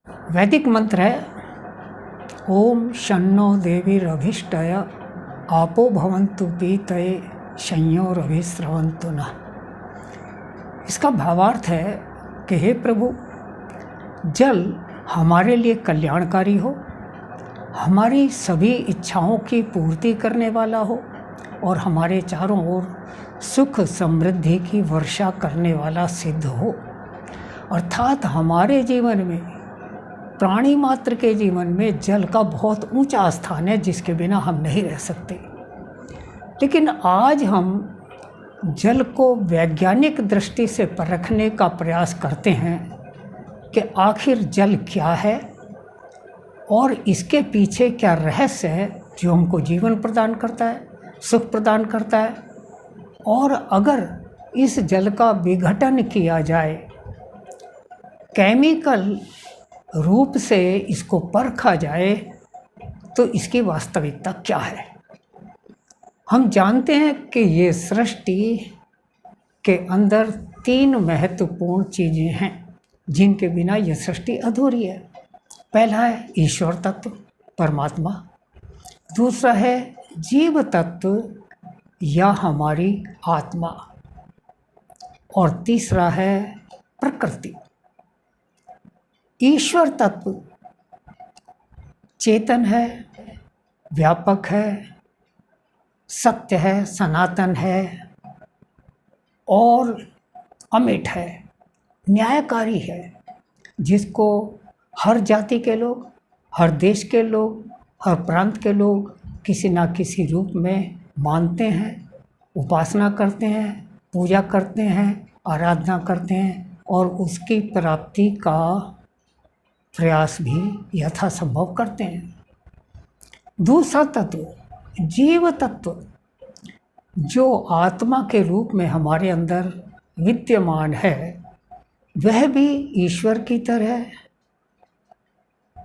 वैदिक मंत्र है ओम शन्नो देवीरभिष्टय आपो भवन्तु पीतये शंयोरभिस्रवन्तु नः। इसका भावार्थ है कि हे प्रभु, जल हमारे लिए कल्याणकारी हो, हमारी सभी इच्छाओं की पूर्ति करने वाला हो और हमारे चारों ओर सुख समृद्धि की वर्षा करने वाला सिद्ध हो। अर्थात हमारे जीवन में, प्राणी मात्र के जीवन में जल का बहुत ऊंचा स्थान है, जिसके बिना हम नहीं रह सकते। लेकिन आज हम जल को वैज्ञानिक दृष्टि से परखने का प्रयास करते हैं कि आखिर जल क्या है और इसके पीछे क्या रहस्य है जो हमको जीवन प्रदान करता है, सुख प्रदान करता है। और अगर इस जल का विघटन किया जाए, केमिकल रूप से इसको परखा जाए, तो इसकी वास्तविकता क्या है। हम जानते हैं कि ये सृष्टि के अंदर 3 महत्वपूर्ण चीज़ें हैं जिनके बिना ये सृष्टि अधूरी है। पहला है ईश्वर तत्व, परमात्मा। दूसरा है जीव तत्व या हमारी आत्मा। और तीसरा है प्रकृति। ईश्वर तत्व चेतन है, व्यापक है, सत्य है, सनातन है और अमिट है, न्यायकारी है, जिसको हर जाति के लोग, हर देश के लोग, हर प्रांत के लोग किसी ना किसी रूप में मानते हैं, उपासना करते हैं, पूजा करते हैं, आराधना करते हैं और उसकी प्राप्ति का प्रयास भी यथासंभव करते हैं। दूसरा तत्व जीव तत्व, जो आत्मा के रूप में हमारे अंदर विद्यमान है, वह भी ईश्वर की तरह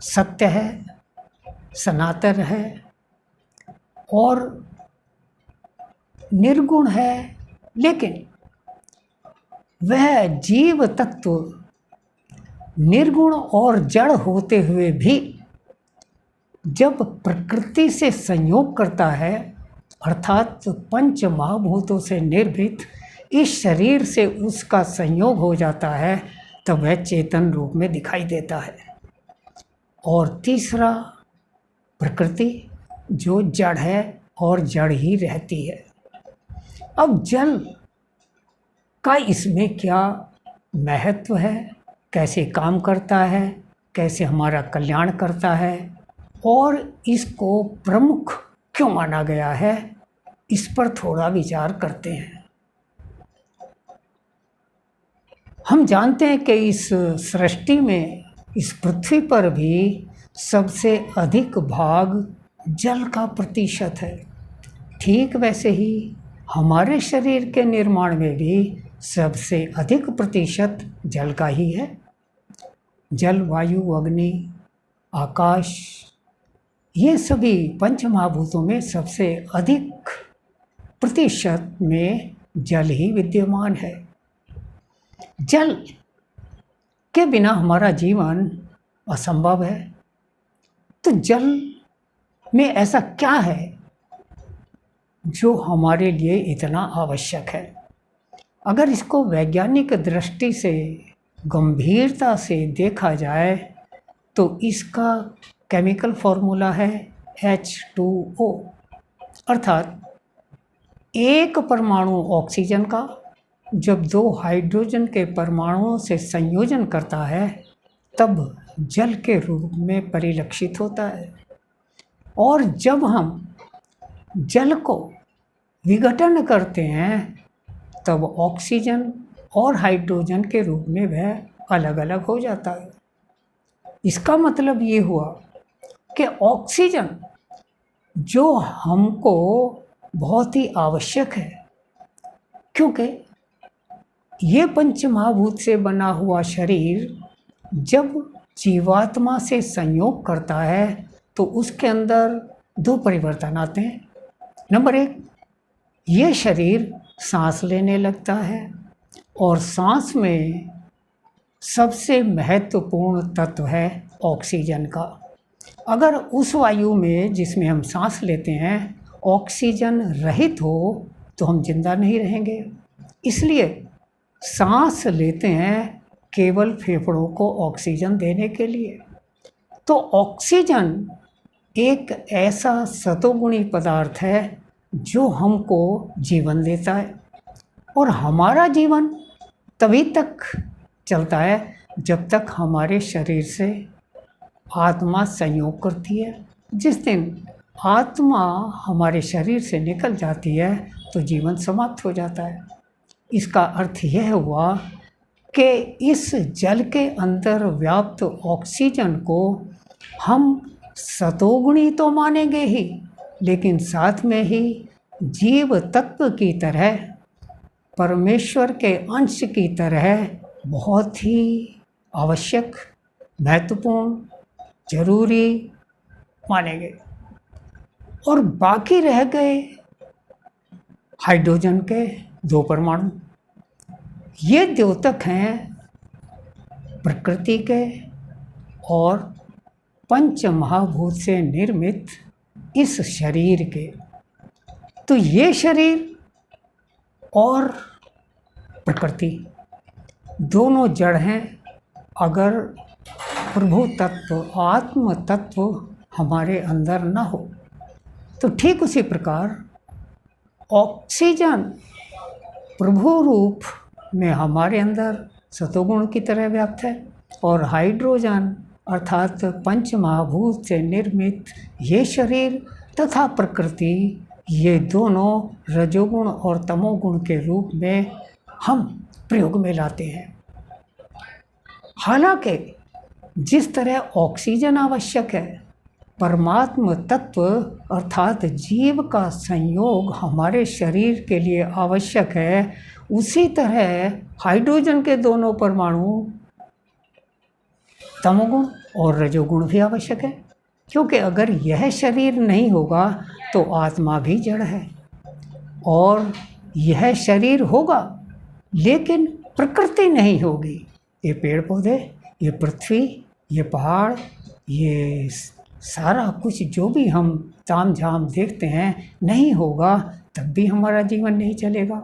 सत्य है, सनातन है और निर्गुण है। लेकिन वह जीव तत्व निर्गुण और जड़ होते हुए भी जब प्रकृति से संयोग करता है, अर्थात 5 महाभूतों से निर्मित इस शरीर से उसका संयोग हो जाता है, तब वह चेतन रूप में दिखाई देता है। और तीसरा प्रकृति, जो जड़ है और जड़ ही रहती है। अब जल का इसमें क्या महत्व है, कैसे काम करता है, कैसे हमारा कल्याण करता है और इसको प्रमुख क्यों माना गया है, इस पर थोड़ा विचार करते हैं। हम जानते हैं कि इस सृष्टि में, इस पृथ्वी पर भी सबसे अधिक भाग जल का प्रतिशत है। ठीक वैसे ही हमारे शरीर के निर्माण में भी सबसे अधिक प्रतिशत जल का ही है। जल, वायु, अग्नि, आकाश, ये सभी 5 महाभूतों में सबसे अधिक प्रतिशत में जल ही विद्यमान है। जल के बिना हमारा जीवन असंभव है। तो जल में ऐसा क्या है जो हमारे लिए इतना आवश्यक है। अगर इसको वैज्ञानिक दृष्टि से गंभीरता से देखा जाए तो इसका केमिकल फॉर्मूला है H2O, अर्थात एक परमाणु ऑक्सीजन का जब 2 हाइड्रोजन के परमाणुओं से संयोजन करता है, तब जल के रूप में परिलक्षित होता है। और जब हम जल को विघटन करते हैं, तब ऑक्सीजन और हाइड्रोजन के रूप में वह अलग अलग हो जाता है। इसका मतलब ये हुआ कि ऑक्सीजन जो हमको बहुत ही आवश्यक है, क्योंकि ये 5 महाभूत से बना हुआ शरीर जब जीवात्मा से संयोग करता है तो उसके अंदर 2 परिवर्तन आते हैं। नंबर 1, ये शरीर सांस लेने लगता है और सांस में सबसे महत्वपूर्ण तत्व है ऑक्सीजन का। अगर उस वायु में जिसमें हम सांस लेते हैं ऑक्सीजन रहित हो तो हम जिंदा नहीं रहेंगे। इसलिए सांस लेते हैं केवल फेफड़ों को ऑक्सीजन देने के लिए। तो ऑक्सीजन एक ऐसा सतोगुणी पदार्थ है जो हमको जीवन देता है, और हमारा जीवन तभी तक चलता है जब तक हमारे शरीर से आत्मा संयोग करती है। जिस दिन आत्मा हमारे शरीर से निकल जाती है तो जीवन समाप्त हो जाता है। इसका अर्थ यह हुआ कि इस जल के अंदर व्याप्त ऑक्सीजन को हम सतोगुणी तो मानेंगे ही, लेकिन साथ में ही जीव तत्व की तरह, परमेश्वर के अंश की तरह बहुत ही आवश्यक, महत्वपूर्ण, जरूरी मानेंगे। और बाकी रह गए हाइड्रोजन के 2 परमाणु। ये द्योतक हैं प्रकृति के और पंच महाभूत से निर्मित इस शरीर के। तो ये शरीर और प्रकृति दोनों जड़ हैं। अगर प्रभु तत्व, आत्म तत्व हमारे अंदर न हो तो ठीक उसी प्रकार ऑक्सीजन प्रभु रूप में हमारे अंदर सतोगुण की तरह व्याप्त है, और हाइड्रोजन अर्थात पंच महाभूत से निर्मित ये शरीर तथा प्रकृति, ये दोनों रजोगुण और तमोगुण के रूप में हम प्रयोग में लाते हैं। हालांकि जिस तरह ऑक्सीजन आवश्यक है, परमात्म तत्व अर्थात जीव का संयोग हमारे शरीर के लिए आवश्यक है, उसी तरह हाइड्रोजन के दोनों परमाणु तमोगुण और रजोगुण भी आवश्यक है। क्योंकि अगर यह शरीर नहीं होगा तो आत्मा भी जड़ है, और यह शरीर होगा लेकिन प्रकृति नहीं होगी। ये पेड़ पौधे, ये पृथ्वी, ये पहाड़, ये सारा कुछ जो भी हम ताम झाम देखते हैं नहीं होगा तब भी हमारा जीवन नहीं चलेगा।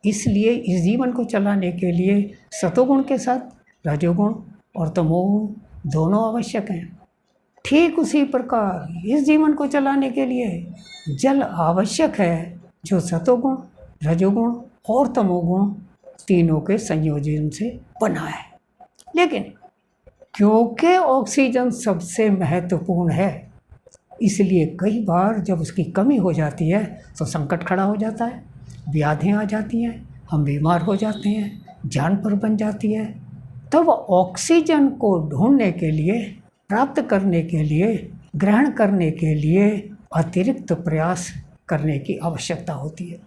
इसलिए इस जीवन को चलाने के लिए सतोगुण के साथ रजोगुण और तमोगुण दोनों आवश्यक हैं। ठीक उसी प्रकार इस जीवन को चलाने के लिए जल आवश्यक है, जो सतोगुण, रजोगुण और तमोगुण तीनों के संयोजन से बना है। लेकिन क्योंकि ऑक्सीजन सबसे महत्वपूर्ण है, इसलिए कई बार जब उसकी कमी हो जाती है तो संकट खड़ा हो जाता है, व्याधियाँ आ जाती हैं, हम बीमार हो जाते हैं, जान पर बन जाती है। तब ऑक्सीजन को ढूंढने के लिए, प्राप्त करने के लिए, ग्रहण करने के लिए अतिरिक्त प्रयास करने की आवश्यकता होती है।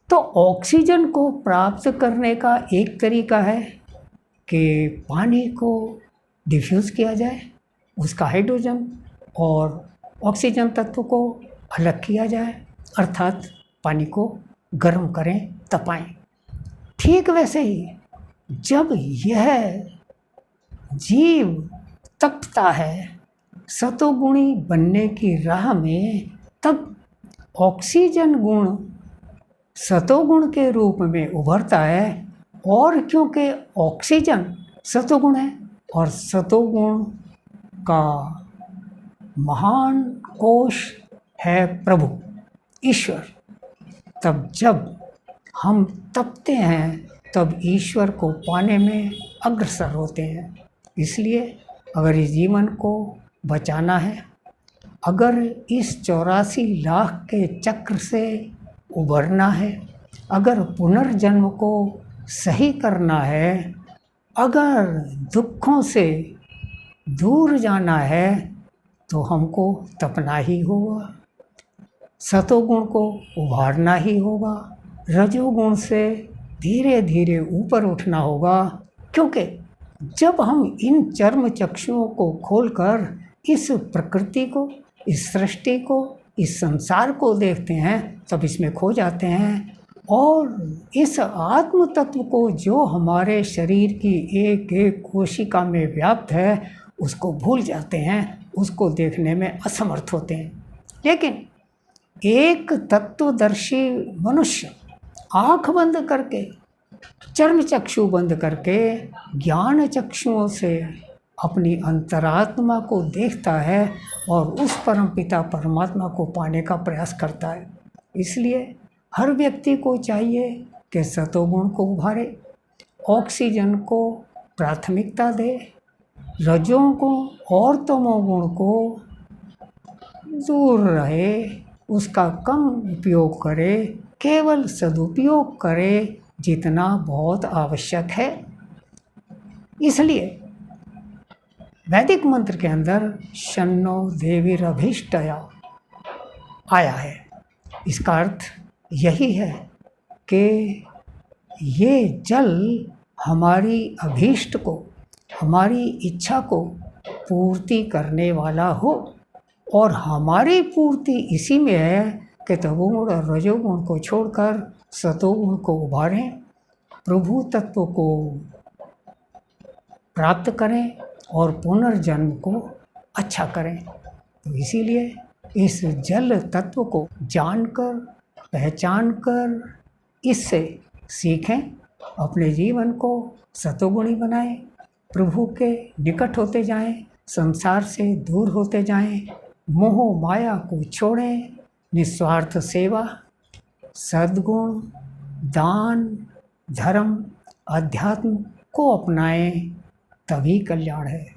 तो ऑक्सीजन को प्राप्त करने का एक तरीका है कि पानी को डिफ्यूज़ किया जाए, उसका हाइड्रोजन और ऑक्सीजन तत्व को अलग किया जाए, अर्थात पानी को गर्म करें, तपाएं। ठीक वैसे ही जब यह जीव तपता है सतोगुणी बनने की राह में, तब ऑक्सीजन गुण सतोगुण के रूप में उभरता है। और क्योंकि ऑक्सीजन सतोगुण है और सतोगुण का महान कोश है प्रभु ईश्वर, तब जब हम तपते हैं तब ईश्वर को पाने में अग्रसर होते हैं। इसलिए अगर इस जीवन को बचाना है, अगर इस 84 लाख के चक्र से उबरना है, अगर पुनर्जन्म को सही करना है, अगर दुखों से दूर जाना है तो हमको तपना ही होगा, सतोगुण को उभारना ही होगा, रजोगुण से धीरे धीरे ऊपर उठना होगा। क्योंकि जब हम इन चर्म चक्षुओं को खोलकर इस प्रकृति को, इस सृष्टि को, इस संसार को देखते हैं तब इसमें खो जाते हैं और इस आत्म तत्व को जो हमारे शरीर की एक एक कोशिका में व्याप्त है उसको भूल जाते हैं, उसको देखने में असमर्थ होते हैं। लेकिन एक तत्वदर्शी मनुष्य आँख बंद करके, चर्म चक्षु बंद करके, ज्ञान चक्षुओं से अपनी अंतरात्मा को देखता है और उस परमपिता परमात्मा को पाने का प्रयास करता है। इसलिए हर व्यक्ति को चाहिए कि सतोगुण को उभारे, ऑक्सीजन को प्राथमिकता दे, रजोगुण और तमोगुण को दूर रहे, उसका कम उपयोग करे, केवल सदुपयोग करे जितना बहुत आवश्यक है। इसलिए वैदिक मंत्र के अंदर शन्नो देवीरभीष्टया आया है। इसका अर्थ यही है कि ये जल हमारी अभीष्ट को, हमारी इच्छा को पूर्ति करने वाला हो, और हमारी पूर्ति इसी में है कि तमोगुण और रजोगुण को छोड़कर सतोगुण को उभारें, प्रभु तत्व को प्राप्त करें और पुनर्जन्म को अच्छा करें। तो इसीलिए इस जल तत्व को जानकर, पहचानकर, इससे सीखें, अपने जीवन को सतोगुणी बनाएं, प्रभु के निकट होते जाएं, संसार से दूर होते जाएं, मोह माया को छोड़ें, निस्वार्थ सेवा, सद्गुण, दान, धर्म, अध्यात्म को अपनाएं, तभी कल्याण है।